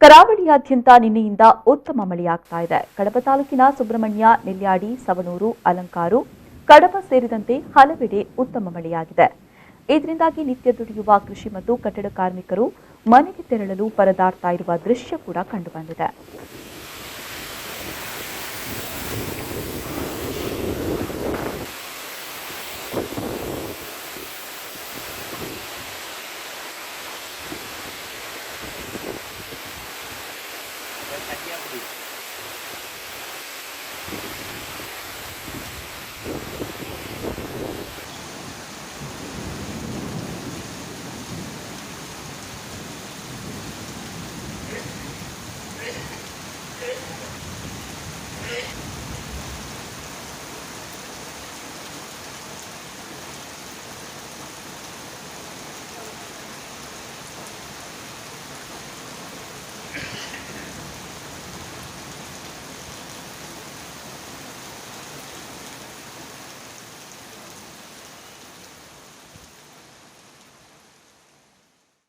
ಕರಾವಳಿಯಾದ್ಯಂತ ನಿನ್ನೆಯಿಂದ ಉತ್ತಮ ಮಳೆಯಾಗ್ತಾ ಇದೆ. ಕಡಬ ತಾಲೂಕಿನ ಸುಬ್ರಹ್ಮಣ್ಯ, ನೆಲ್ಯಾಡಿ, ಸವಣೂರು, ಅಲಂಕಾರು, ಕಡಬ ಸೇರಿದಂತೆ ಹಲವೆಡೆ ಉತ್ತಮ ಮಳೆಯಾಗಿದೆ. ಇದರಿಂದಾಗಿ ನಿತ್ಯ ದುಡಿಯುವ ಕೃಷಿ ಮತ್ತು ಕಟ್ಟಡ ಕಾರ್ಮಿಕರು ಮನೆಗೆ ತೆರಳಲು ಪರದಾಡ್ತಾ ಇರುವ ದೃಶ್ಯ ಕೂಡ ಕಂಡುಬಂದಿದೆ.